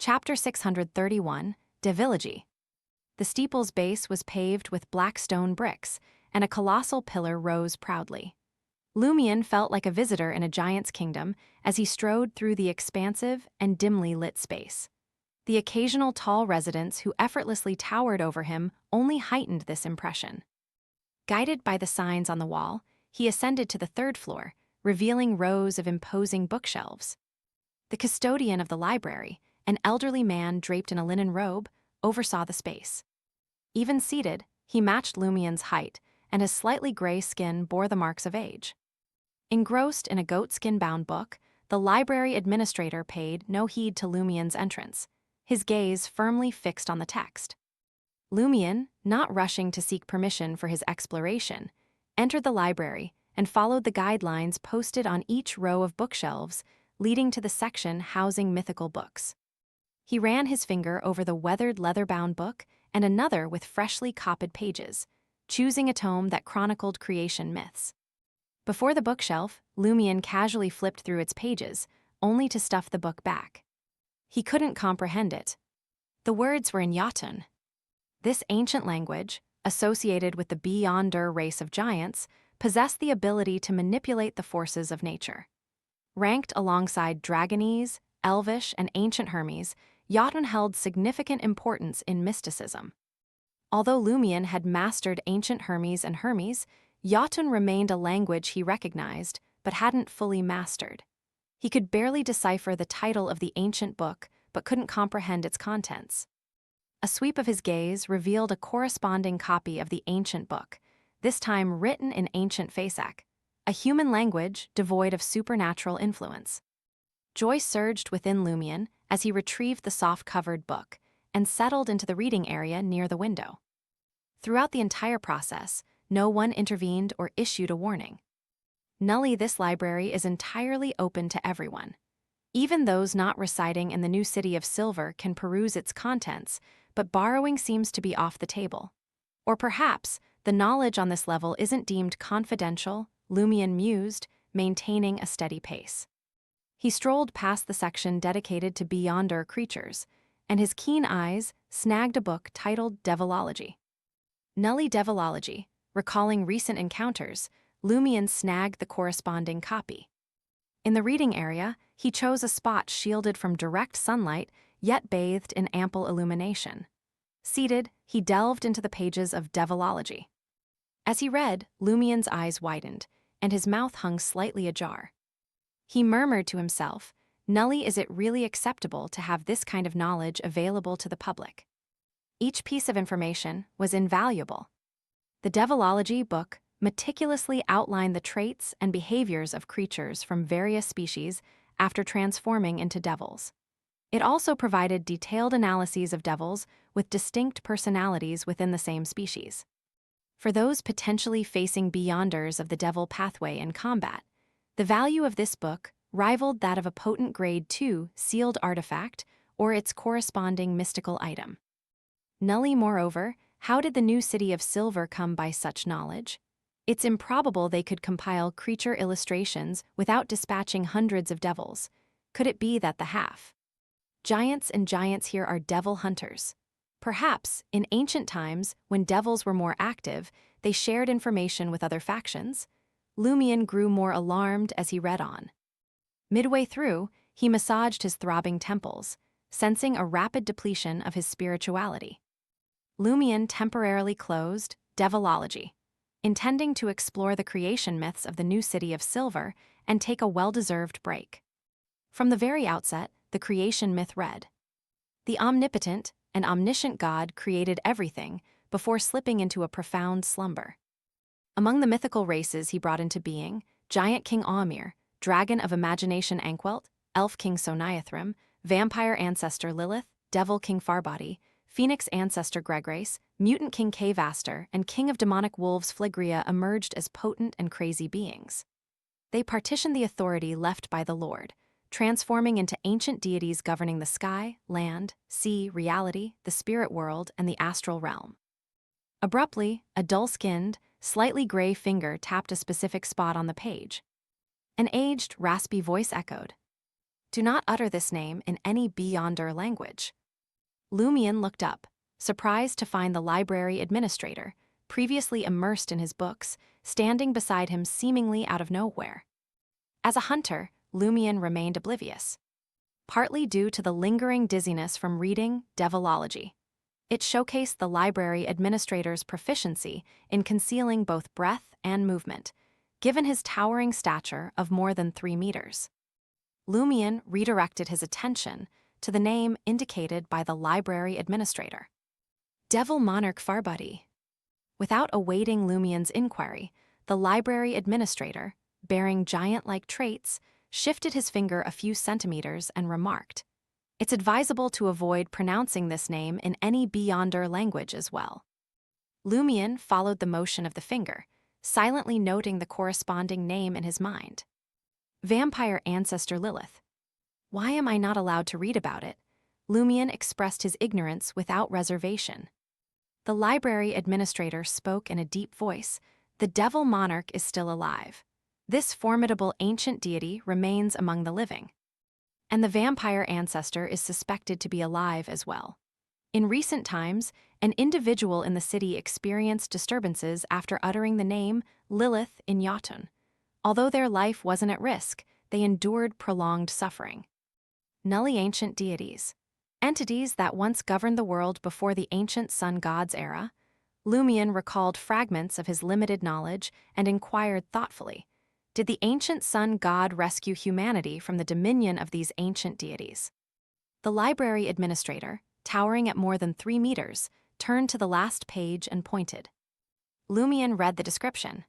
Chapter 631, Devilogy. The steeple's base was paved with black stone bricks, and a colossal pillar rose proudly. Lumion felt like a visitor in a giant's kingdom as he strode through the expansive and dimly lit space. The occasional tall residents who effortlessly towered over him only heightened this impression. Guided by the signs on the wall, he ascended to the third floor, revealing rows of imposing bookshelves. The custodian of the library, an elderly man draped in a linen robe, oversaw the space. Even seated, he matched Lumion's height, and his slightly gray skin bore the marks of age. Engrossed in a goatskin-bound book, the library administrator paid no heed to Lumion's entrance, his gaze firmly fixed on the text. Lumion, not rushing to seek permission for his exploration, entered the library and followed the guidelines posted on each row of bookshelves, leading to the section housing mythical books. He ran his finger over the weathered leather-bound book and another with freshly copied pages, choosing a tome that chronicled creation myths. Before the bookshelf, Lumion casually flipped through its pages, only to stuff the book back. He couldn't comprehend it. The words were in Jotun. This ancient language, associated with the Beyonder race of giants, possessed the ability to manipulate the forces of nature. Ranked alongside Dragonese, Elvish, and ancient Hermes, Jotun held significant importance in mysticism. Although Lumion had mastered ancient Hermes and Hermes, Jotun remained a language he recognized, but hadn't fully mastered. He could barely decipher the title of the ancient book, but couldn't comprehend its contents. A sweep of his gaze revealed a corresponding copy of the ancient book, this time written in ancient Fasak, a human language devoid of supernatural influence. Joy surged within Lumion as he retrieved the soft-covered book and settled into the reading area near the window. Throughout the entire process, no one intervened or issued a warning. Nully, this library is entirely open to everyone. Even those not residing in the new city of Silver can peruse its contents, but borrowing seems to be off the table. Or perhaps the knowledge on this level isn't deemed confidential, Lumion mused, maintaining a steady pace. He strolled past the section dedicated to Beyonder creatures, and his keen eyes snagged a book titled Devilogy. Nully Devilogy, recalling recent encounters, Lumion snagged the corresponding copy. In the reading area, he chose a spot shielded from direct sunlight, yet bathed in ample illumination. Seated, he delved into the pages of Devilogy. As he read, Lumion's eyes widened, and his mouth hung slightly ajar. He murmured to himself, "Nully, is it really acceptable to have this kind of knowledge available to the public?" Each piece of information was invaluable. The Devilogy book meticulously outlined the traits and behaviors of creatures from various species after transforming into devils. It also provided detailed analyses of devils with distinct personalities within the same species. For those potentially facing Beyonders of the devil pathway in combat, the value of this book rivaled that of a potent Grade 2 sealed artifact or its corresponding mystical item. Nully, moreover, how did the new city of Silver come by such knowledge? It's improbable they could compile creature illustrations without dispatching hundreds of devils. Could it be that the giants here are devil hunters? Perhaps, in ancient times, when devils were more active, they shared information with other factions? Lumion grew more alarmed as he read on. Midway through, he massaged his throbbing temples, sensing a rapid depletion of his spirituality. Lumion temporarily closed Devilogy, intending to explore the creation myths of the new city of Silver and take a well-deserved break. From the very outset, the creation myth read, "The omnipotent and omniscient God created everything before slipping into a profound slumber. Among the mythical races he brought into being, Giant King Aumir, Dragon of Imagination Ankwelt, Elf King Soniathrim, Vampire Ancestor Lilith, Devil King Farbody, Phoenix Ancestor Gregrace, Mutant King Kvaster, and King of Demonic Wolves Phlegria emerged as potent and crazy beings. They partitioned the authority left by the Lord, transforming into ancient deities governing the sky, land, sea, reality, the spirit world, and the astral realm." Abruptly, a dull-skinned, slightly gray finger tapped a specific spot on the page. An aged, raspy voice echoed, Do not utter this name in any Beyonder language. Lumion looked up, surprised to find the library administrator, previously immersed in his books, standing beside him seemingly out of nowhere. As a hunter, Lumion remained oblivious, partly due to the lingering dizziness from reading Devilogy. It showcased the library administrator's proficiency in concealing both breath and movement, given his towering stature of more than 3 meters. Lumion redirected his attention to the name indicated by the library administrator. Devil Monarch Farbuddy. Without awaiting Lumion's inquiry, the library administrator, bearing giant-like traits, shifted his finger a few centimeters and remarked, "It's advisable to avoid pronouncing this name in any Beyonder language as well." Lumion followed the motion of the finger, silently noting the corresponding name in his mind. Vampire Ancestor Lilith. Why am I not allowed to read about it? Lumion expressed his ignorance without reservation. The library administrator spoke in a deep voice. The Devil Monarch is still alive. This formidable ancient deity remains among the living. And the vampire ancestor is suspected to be alive as well. In recent times, an individual in the city experienced disturbances after uttering the name Lilith in Jotun. Although their life wasn't at risk, they endured prolonged suffering. Nully ancient deities. Entities that once governed the world before the ancient sun gods era. Lumion recalled fragments of his limited knowledge and inquired thoughtfully, did the ancient sun god rescue humanity from the dominion of these ancient deities? The library administrator, towering at more than 3 meters, turned to the last page and pointed. Lumion read the description.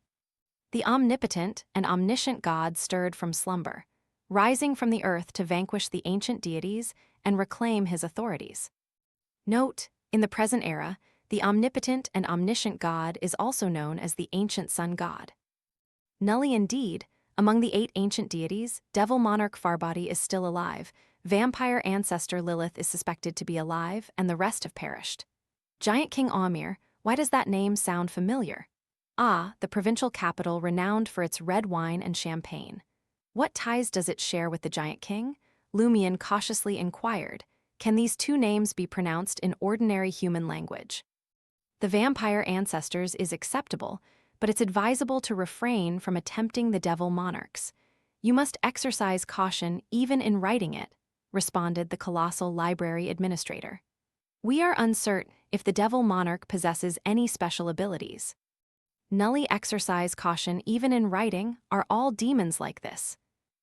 The omnipotent and omniscient god stirred from slumber, rising from the earth to vanquish the ancient deities and reclaim his authorities. Note, in the present era, the omnipotent and omniscient god is also known as the ancient sun god. Nully indeed, among the 8 ancient deities, Devil Monarch Farbuddy is still alive, vampire ancestor Lilith is suspected to be alive, and the rest have perished. Giant King Amir, why does that name sound familiar? Ah, the provincial capital renowned for its red wine and champagne. What ties does it share with the Giant King? Lumion cautiously inquired, can these 2 names be pronounced in ordinary human language? The vampire ancestors is acceptable, but it's advisable to refrain from attempting the devil monarchs. You must exercise caution even in writing it, responded the colossal library administrator. We are uncertain if the devil monarch possesses any special abilities. Nully exercise caution even in writing. Are all demons like this?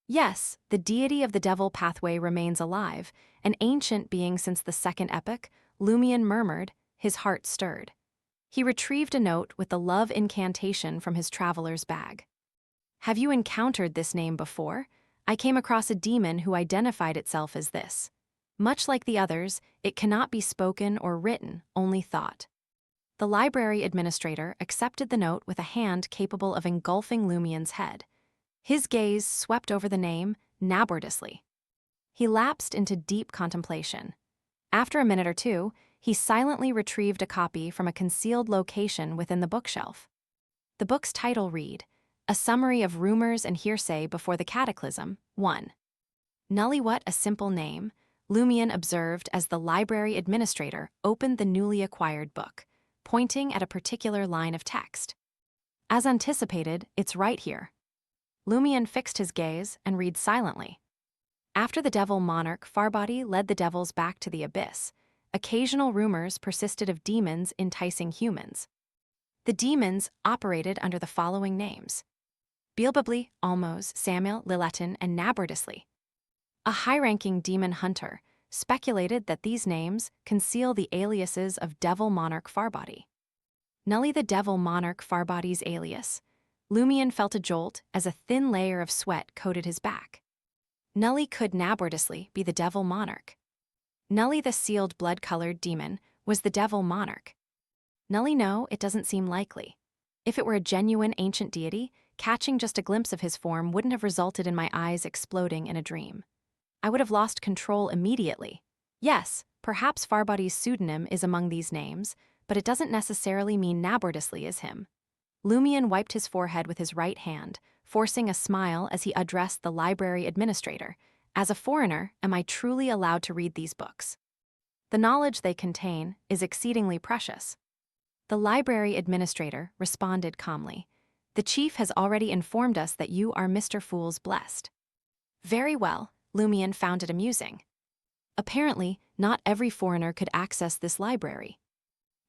Yes, the deity of the devil pathway remains alive, an ancient being since the second epoch, Lumion murmured, his heart stirred. He retrieved a note with the love incantation from his traveler's bag. Have you encountered this name before? I came across a demon who identified itself as this. Much like the others, it cannot be spoken or written, only thought. The library administrator accepted the note with a hand capable of engulfing Lumion's head. His gaze swept over the name laboriously. He lapsed into deep contemplation. After a minute or two, he silently retrieved a copy from a concealed location within the bookshelf. The book's title read, A Summary of Rumors and Hearsay Before the Cataclysm, 1. Nully, what a simple name, Lumion observed as the library administrator opened the newly acquired book, pointing at a particular line of text. As anticipated, it's right here. Lumion fixed his gaze and read silently. After the devil monarch Farbuddy led the devils back to the abyss, occasional rumors persisted of demons enticing humans. The demons operated under the following names: Beelzebub, Almos, Samuel, Liletin, and Nabardisly. A high-ranking demon hunter speculated that these names conceal the aliases of Devil Monarch Farbuddy. Nully the Devil Monarch Farbuddy's alias. Lumion felt a jolt as a thin layer of sweat coated his back. Nully could Nabardisly be the Devil Monarch. Nully the sealed blood-colored demon was the Devil Monarch. Nully no, it doesn't seem likely. If it were a genuine ancient deity, catching just a glimpse of his form wouldn't have resulted in my eyes exploding in a dream. I would have lost control immediately. Yes, perhaps Farbuddy's pseudonym is among these names, but it doesn't necessarily mean Nabardisly is him. Lumion wiped his forehead with his right hand, forcing a smile as he addressed the library administrator, As a foreigner, am I truly allowed to read these books? The knowledge they contain is exceedingly precious. The library administrator responded calmly. The chief has already informed us that you are Mr. Fool's blessed. Very well, Lumion found it amusing. Apparently, not every foreigner could access this library.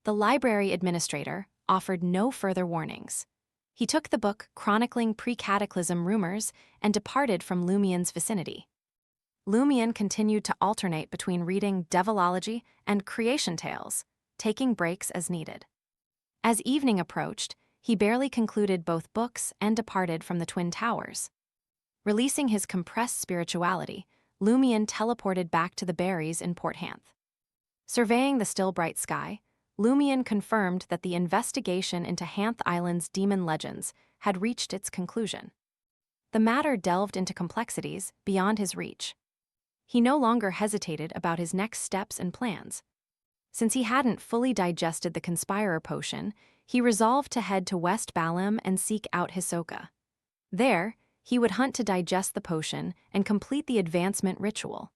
The library administrator offered no further warnings. He took the book chronicling pre-cataclysm rumors and departed from Lumion's vicinity. Lumion continued to alternate between reading Devilogy and creation tales, taking breaks as needed. As evening approached, he barely concluded both books and departed from the Twin Towers. Releasing his compressed spirituality, Lumion teleported back to the Berries in Port Hanth. Surveying the still bright sky, Lumion confirmed that the investigation into Hanth Island's demon legends had reached its conclusion. The matter delved into complexities beyond his reach. He no longer hesitated about his next steps and plans. Since he hadn't fully digested the Conspirer potion, he resolved to head to West Balam and seek out Hisoka. There, he would hunt to digest the potion and complete the advancement ritual.